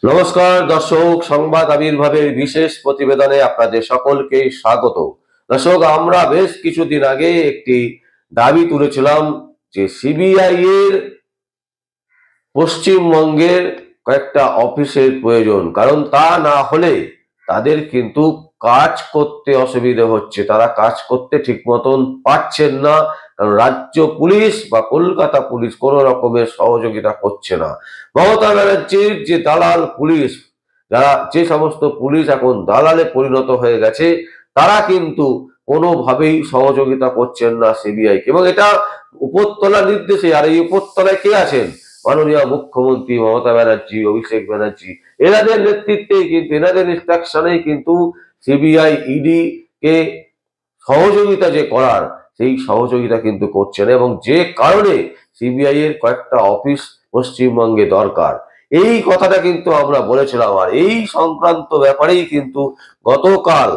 নমস্কার দর্শক, সংবাদ আবির্ভাবের বিশেষ প্রতিবেদনে আপনাদের সকলকে স্বাগত। দর্শক, আমরা বেশ কিছুদিন আগে একটি দাবি তুলেছিলাম যে সিবিআই এর পশ্চিমবঙ্গের কয়েকটা অফিসের প্রয়োজন, কারণ তা না হলে তাদের কিন্তু কাজ করতে অসুবিধা হচ্ছে, তারা কাজ করতে ঠিক মতন পারছেন না। কারণ রাজ্য পুলিশ বা কলকাতা পুলিশ কোনো রকমের সহযোগিতা করছে না। মমতা ব্যানার্জির যে দালাল পুলিশ, যারা যে সমস্ত পুলিশ এখন দালালে পরিণত হয়ে গেছে, তারা কিন্তু কোনোভাবেই সহযোগিতা করছেন না সিবিআই কে, এবং এটা উপরতলার নির্দেশে। আর এই উপরতলায় কে আছেন? মাননীয় মুখ্যমন্ত্রী মমতা ব্যানার্জি, অভিষেক ব্যানার্জি, এনাদের নেতৃত্বে কিন্তু, এনাদের ইনস্ট্রাকশনেই কিন্তু সিবিআই ইডি কে সহযোগিতা যে করার, সেই সহযোগিতা কিন্তু করছে না, এবং যে কারণে সিবিআই এর কয়েকটা অফিস পশ্চিমবঙ্গে দরকার, এই কথাটা কিন্তু আমরা বলেছিলাম। আর এই সংক্রান্ত ব্যাপারেই কিন্তু গতকাল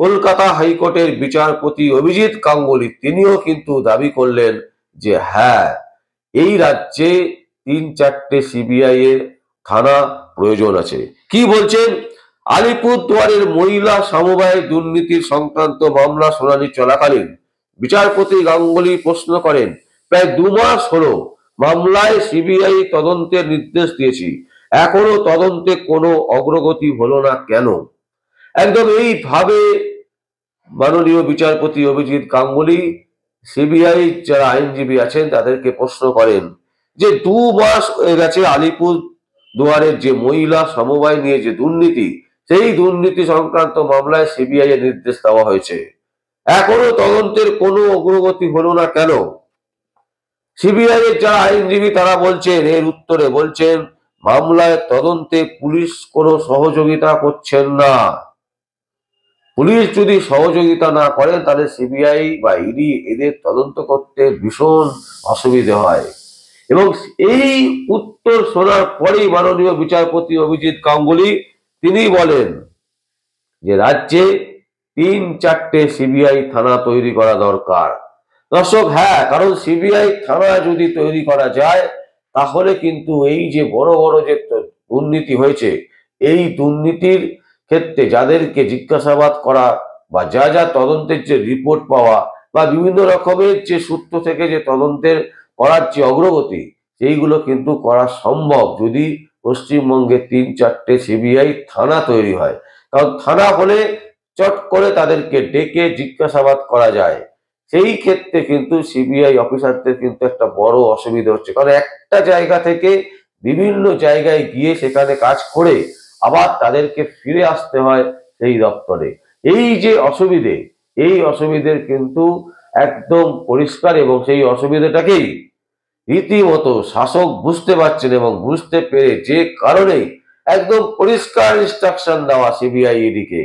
কলকাতা হাইকোর্টের বিচারপতি অভিজিৎ গাঙ্গুলি তিনিও কিন্তু দাবি করলেন যে হ্যাঁ, এই রাজ্যে 3-4টে সিবিআই এর থানা প্রয়োজন আছে। কি বলছেন? আলিপুরদুয়ারের মহিলা সমবায় দুর্নীতির সংক্রান্ত মামলা শুনানি চলাকালীন বিচারপতি গাঙ্গুলি প্রশ্ন করেন, প্রায় 2 মাস হলো মামলায় সিবিআই তদন্তের নির্দেশ দিয়েছি, এখনো তদন্তে কোনো অগ্রগতি হলো না কেন? একদম এইভাবে মাননীয় বিচারপতি অভিজিৎ গাঙ্গুলি সিবিআই যারা আইনজীবী আছেন তাদেরকে প্রশ্ন করেন যে 2 মাস হয়ে গেছে আলিপুর দুয়ারের যে মহিলা সমবায় নিয়ে যে দুর্নীতি, সেই দুর্নীতি সংক্রান্ত মামলায় সিবিআই এর নির্দেশ দেওয়া হয়েছে, এখনো তদন্তের কোনো অগ্রগতি হলো না কেন? সিবিআই এর যারা আইনজীবী তারা বলছেন, এর উত্তরে বলছেন, মামলায় তদন্তে পুলিশ কোনো সহযোগিতা করছেন না। পুলিশ যদি সহযোগিতা না করেন তাহলে সিবিআই বা ইডি এদের তদন্ত করতে ভীষণ অসুবিধে হয়। এবং এই উত্তর শোনার পরেই মাননীয় বিচারপতি অভিজিৎ গাঙ্গুলি তিনি বলেন যে রাজ্যে 3-4টে সিবিআই থানা তৈরি করা দরকার। দর্শক, হ্যাঁ, কারণ সিবিআই থানা যদি তৈরি করা যায় তাহলে কিন্তু এই যে বড় বড় যে দুর্নীতি হয়েছে, এই দুর্নীতির ক্ষেত্রে যাদেরকে জিজ্ঞাসাবাদ করা বা যা যা তদন্তের যে রিপোর্ট পাওয়া বা বিভিন্ন রকমের যে সূত্র থেকে যে তদন্তের করার যে অগ্রগতি, সেইগুলো কিন্তু করা সম্ভব যদি পশ্চিমবঙ্গে 3-4টে সিবিআই থানা তৈরি হয়। কারণ থানা হলে চট করে তাদেরকে ডেকে জিজ্ঞাসাবাদ করা যায়। সেই ক্ষেত্রে কিন্তু সিবিআই অফিসারদের কিন্তু একটা বড় অসুবিধা হচ্ছে, কারণ একটা জায়গা থেকে বিভিন্ন জায়গায় গিয়ে সেখানে কাজ করে আবার তাদেরকে ফিরে আসতে হয় সেই দপ্তরে। এই যে অসুবিধে, এই অসুবিধের কিন্তু একদম পরিষ্কার, এবং সেই অসুবিধাটাকেই রীতিমতো শাসক বুঝতে পারছেন, এবং বুঝতে পেরে যে কারণে একদম পরিষ্কার ইনস্ট্রাকশন দেওয়া সিবিআই ইডিকে,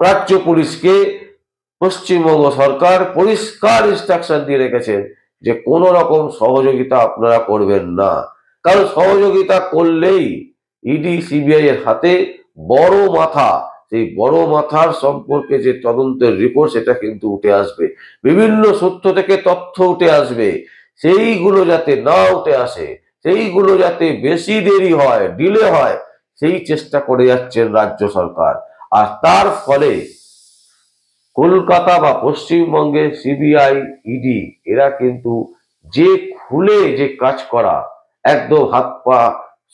রাজ্য পুলিশকে পশ্চিমবঙ্গ সরকার পরিষ্কার ইনস্ট্রাকশন দিয়ে রেখেছেন যে কোনো রকম সহযোগিতা আপনারা করবেন না। কারণ সহযোগিতা করলেই ইডি সিবিআই এর হাতে বড় মাথা, সেই বড় মাথার সম্পর্কে যে তদন্তের রিপোর্ট সেটা কিন্তু উঠে আসবে, বিভিন্ন সূত্র থেকে তথ্য উঠে আসবে। সেইগুলো যাতে না উঠে আসে, সেইগুলো যাতে বেশি দেরি হয়, ডিলে হয়, সেই চেষ্টা করে যাচ্ছেন রাজ্য সরকার। আর তার ফলে কলকাতা বা পশ্চিমবঙ্গের সিবিআই ইডি এরা কিন্তু যে খুলে যে কাজ করা, একদম হাত পা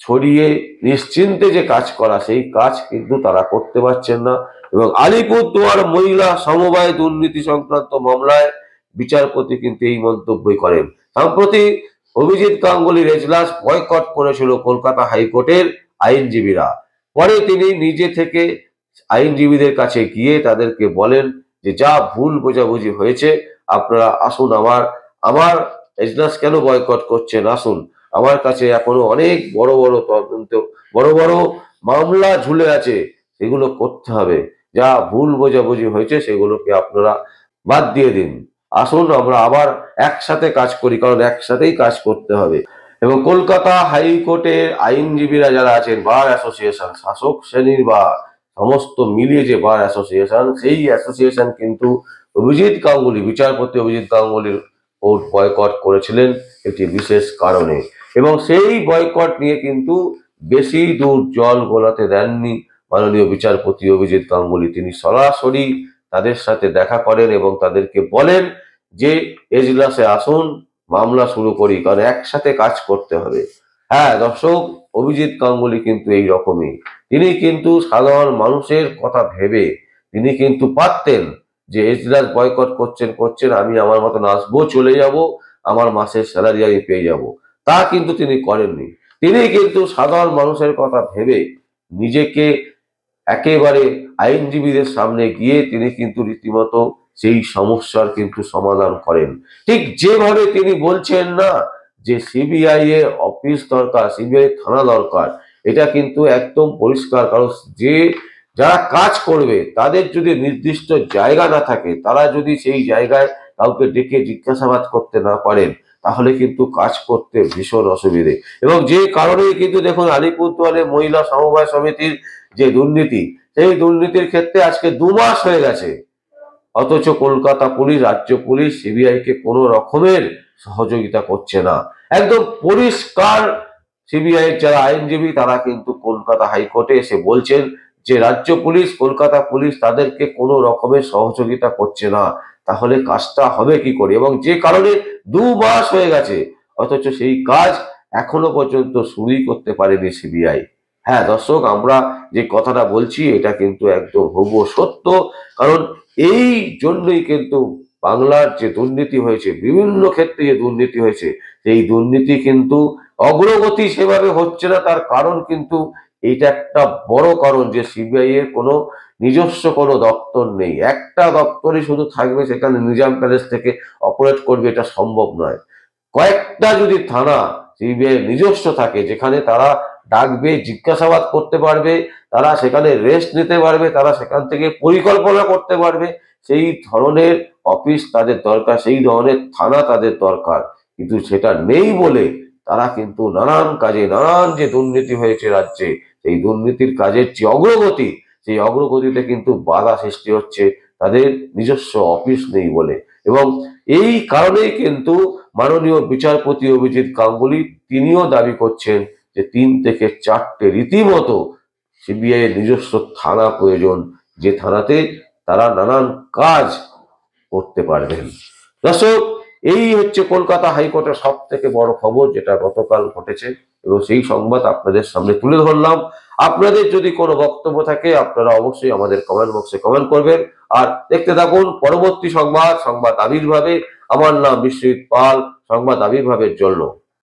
ছড়িয়ে নিশ্চিন্তে যে কাজ করা, সেই কাজ কিন্তু তারা করতে পারছেন না। এবং আলিপুরদুয়ার মহিলা সমবায় দুর্নীতি সংক্রান্ত মামলায় বিচারপতি কিন্তু এই মন্তব্যই করেন। সম্প্রতি অভিজিৎ গাঙ্গুলির এজলাস বয়কট করেছিল কলকাতা হাইকোর্টের আইনজীবীরা। পরে তিনি নিজে থেকে আইনজীবীদের কাছে গিয়ে তাদেরকে বলেন যে যা ভুল বোঝাবুঝি হয়েছে, আপনারা আসুন, আমার এজলাস কেন বয়কট করছেন, আসুন, আমার কাছে এখনো অনেক বড় বড় তদন্ত, বড় বড় মামলা ঝুলে আছে, সেগুলো করতে হবে। যা ভুল বোঝাবুঝি হয়েছে সেগুলোকে আপনারা বাদ দিয়ে দিন, আসুন আমরা আবার একসাথে কাজ করি, কারণ একসাথেই কাজ করতে হবে। এবং কলকাতা হাইকোর্টের আইনজীবীরা যারা আছেন, বার অ্যাসোসিয়েশন, শাসক শ্রেণীর বা সমস্ত মিলিয়ে যে বার অ্যাসোসিয়েশন, সেই অ্যাসোসিয়েশন কিন্তু অভিজিৎ গাঙ্গুলি, বিচারপতি অভিজিৎ গাঙ্গুলির কোর্ট বয়কট করেছিলেন একটি বিশেষ কারণে। এবং সেই বয়কট নিয়ে কিন্তু বেশি দূর জল গোলাতে দেননি মাননীয় বিচারপতি অভিজিৎ গাঙ্গুলি। তিনি সরাসরি তাদের সাথে দেখা করেন এবং তাদেরকে বলেন যে এজলাসে আসুন, মামলা শুরু করি, কারণ একসাথে কাজ করতে হবে। হ্যাঁ দর্শক, অভিজিৎ গাঙ্গুলি কিন্তু এই রকমই। তিনি কিন্তু সাধারণ মানুষের কথা ভেবে তিনি কিন্তু পারতেন যে এজলাস বয়কট করছেন, আমি আমার মতন আসবো, চলে যাব, আমার মাসের স্যালারি আমি পেয়ে যাব। তা কিন্তু তিনি করেননি। তিনি কিন্তু সাধারণ মানুষের কথা ভেবে নিজেকে একেবারে আইনজীবীদের সামনে গিয়ে তিনি কিন্তু রীতিমতো সেই সমস্যার কিন্তু সমাধান করেন। ঠিক যেভাবে তিনি বলছেন না যে সিবিআই এর অফিস দরকার, সিবিআই থানা দরকার, এটা কিন্তু একদম পরিষ্কার। কারণ যারা কাজ করবে তাদের যদি নির্দিষ্ট জায়গা না থাকে, তারা যদি সেই জায়গায় কাউকে ডেকে জিজ্ঞাসাবাদ করতে না পারেন, তাহলে কিন্তু কাজ করতে ভীষণ অসুবিধে। এবং যে কারণেই কিন্তু দেখুন আলিপুরদুয়ারে মহিলা সমবায় সমিতির যে দুর্নীতি, সেই দুর্নীতির ক্ষেত্রে আজকে 2 মাস হয়ে গেছে, অথচ কলকাতা পুলিশ, রাজ্য পুলিশ সিবিআই কে কোনো রকমের সহযোগিতা করছে না। একদম পরিষ্কার সিবিআই এর যারা আইনজীবী তারা কিন্তু কলকাতা হাইকোর্টে এসে বলছেন যে রাজ্য পুলিশ, কলকাতা পুলিশ তাদেরকে কোনো রকমের সহযোগিতা করছে না, তাহলে কাজটা হবে কি করে? এবং যে কারণে 2 মাস হয়ে গেছে, অথচ সেই কাজ এখনো পর্যন্ত শুরুই করতে পারেনি সিবিআই। হ্যাঁ দর্শক, আমরা যে কথাটা বলছি এটা কিন্তু একদম হুবহু সত্য। কারণ এই জন্যই কিন্তু বাংলার যে দুর্নীতি হয়েছে, বিভিন্ন ক্ষেত্রে যে দুর্নীতি হয়েছে, সেই দুর্নীতি কিন্তু অগ্রগতি সেভাবে হচ্ছে না। তার কারণ কিন্তু এইটা একটা বড় কারণ যে সিবিআই এর কোনো নিজস্ব কোনো দপ্তর নেই। একটা দপ্তরই শুধু থাকবে, সেখানে নিজাম প্যালেস থেকে অপারেট করবে, এটা সম্ভব নয়। কয়েকটা যদি থানা সিবিআই নিজস্ব থাকে, যেখানে তারা ডাকবে, জিজ্ঞাসাবাদ করতে পারবে, তারা সেখানে রেস্ট নিতে পারবে, তারা সেখান থেকে পরিকল্পনা করতে পারবে, সেই ধরনের অফিস তাদের দরকার, সেই ধরনের থানা তাদের দরকার। কিন্তু সেটা নেই বলে তারা কিন্তু নানান কাজে, নানান যে দুর্নীতি হয়েছে রাজ্যে, সেই দুর্নীতির কাজের যে অগ্রগতি, সেই অগ্রগতিতে কিন্তু বাধা সৃষ্টি হচ্ছে তাদের নিজস্ব অফিস নেই বলে। এবং এই কারণেই কিন্তু মাননীয় বিচারপতি অভিজিৎ গাঙ্গুলি তিনিও দাবি করছেন যে 3 থেকে 4টে রীতিমতো সিবিআই এর নিজস্ব থানা প্রয়োজন, যে থানাতে তারা নানান কাজ করতে পারবেন। দর্শক, এই হচ্ছে কলকাতা হাইকোর্টের সব থেকে বড় খবর, যেটা গতকাল ঘটেছে, এবং সেই সংবাদ আপনাদের সামনে তুলে ধরলাম। আপনাদের যদি কোনো বক্তব্য থাকে আপনারা অবশ্যই আমাদের কমেন্ট বক্সে কমেন্ট করবেন। আর দেখতে থাকুন পরবর্তী সংবাদ, সংবাদ আবির্ভাবে। আমার নাম বিশ্বজিৎ পাল, সংবাদ আবির্ভাবের জন্য।